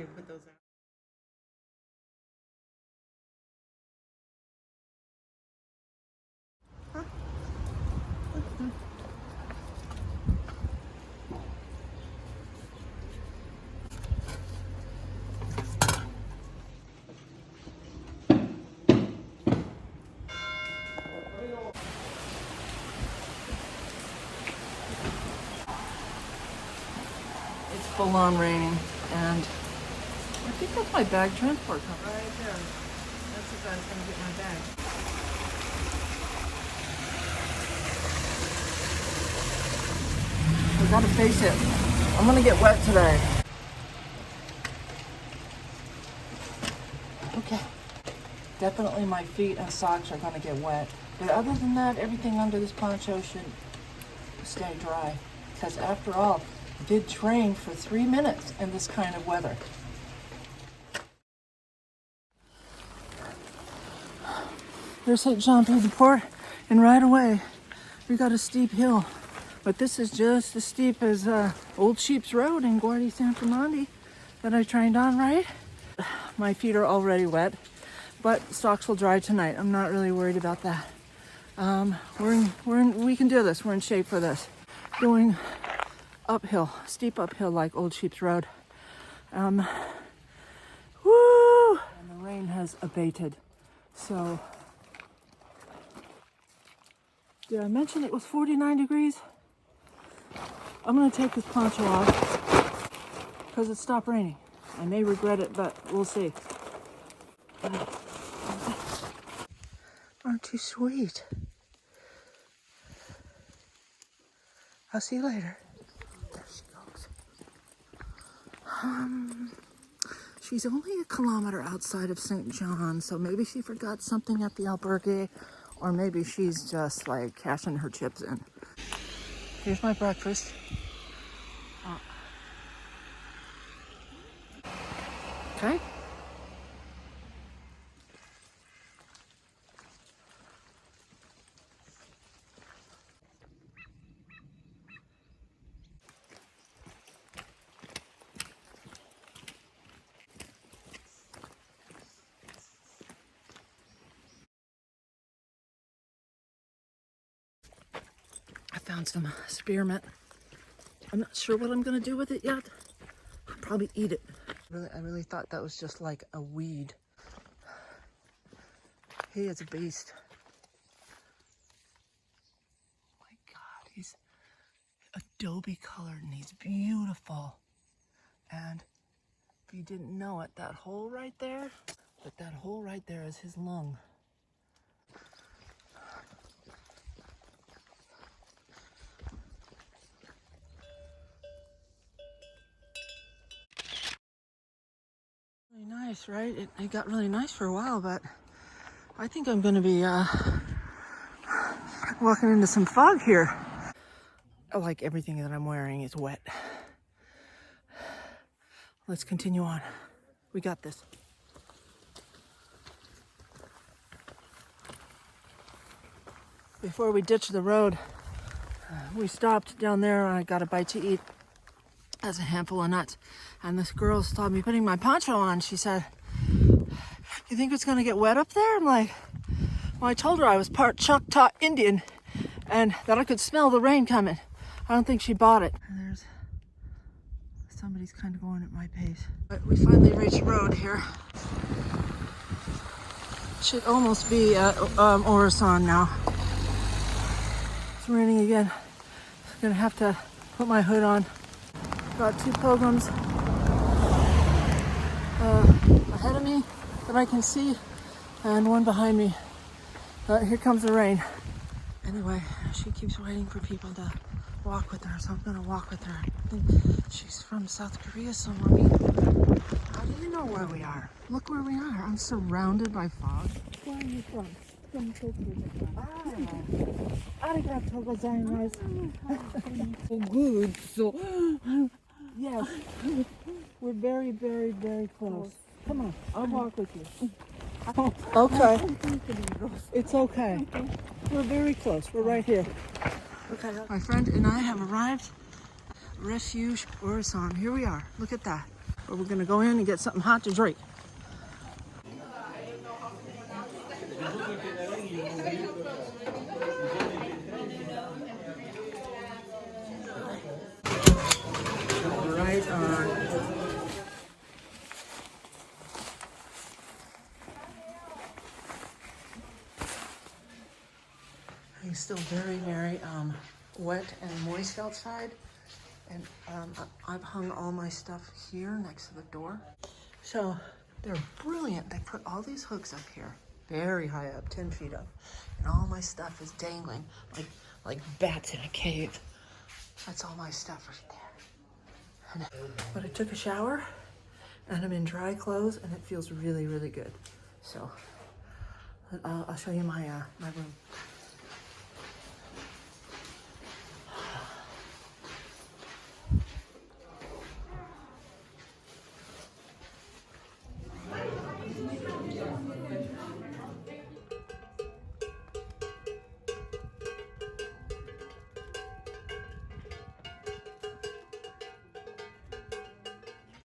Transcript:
you put those out. It's full on raining, and I think that's my bag transport company. Right there. That's the guy's gonna get my bag. I gotta face it. I'm gonna get wet today. Okay. Definitely my feet and socks are gonna get wet. But other than that, everything under this poncho should stay dry. Because after all, I did train for 3 minutes in this kind of weather. There's St. Jean Pied de Port, and right away we got a steep hill. But this is just as steep as Old Sheep's Road in Guardi San Fernando that I trained on, right? My feet are already wet, but socks will dry tonight. I'm not really worried about that. We can do this. We're in shape for this. Going uphill, steep uphill like Old Sheep's Road. Woo! And the rain has abated. So, did I mention it was 49 degrees? I'm gonna take this poncho off because it stopped raining. I may regret it, but we'll see. Aren't you sweet? I'll see you later. There she goes. She's only a kilometer outside of St. John, so maybe she forgot something at the albergue, or maybe she's just like cashing her chips in. Here's my breakfast. Okay. I found some spearmint. I'm not sure what I'm gonna do with it yet. I'll probably eat it. I really thought that was just like a weed. He is a beast. Oh my God, he's adobe colored and he's beautiful. And if you didn't know it, that hole right there, is his lung. Really nice, right? It got really nice for a while, but I think I'm gonna be walking into some fog here. Like everything that I'm wearing is wet. Let's continue on. We got this. Before we ditch the road, we stopped down there and I got a bite to eat. As a handful of nuts. And this girl saw me putting my poncho on. She said, "You think it's gonna get wet up there?" I'm like, well, I told her I was part Choctaw Indian and that I could smell the rain coming. I don't think she bought it. And there's somebody's kind of going at my pace. But we finally reached the road here. Should almost be at Orisson now. It's raining again. I'm gonna have to put my hood on. Got two pilgrims ahead of me that I can see, and one behind me. Here comes the rain. Anyway, she keeps waiting for people to walk with her, so I'm gonna walk with her. I think she's from South Korea somewhere. How do you know where we are? Look where we are. I'm surrounded by fog. Where are you from? From Tokyo. Arigatou gozaimasu. Oh, good. So, yes, we're very, very, very close. Come on, I'll walk with you. Okay. It's okay. We're very close. We're right here. Okay. My friend and I have arrived. Refuge Orisson. Here we are. Look at that. but we're gonna go in and get something hot to drink. Right on. It's still very, very wet and moist outside. And I've hung all my stuff here next to the door. So they're brilliant. They put all these hooks up here, very high up, 10 feet up. And all my stuff is dangling like bats in a cave. That's all my stuff right there. But I took a shower and I'm in dry clothes and it feels really, really good. So I'll show you my room.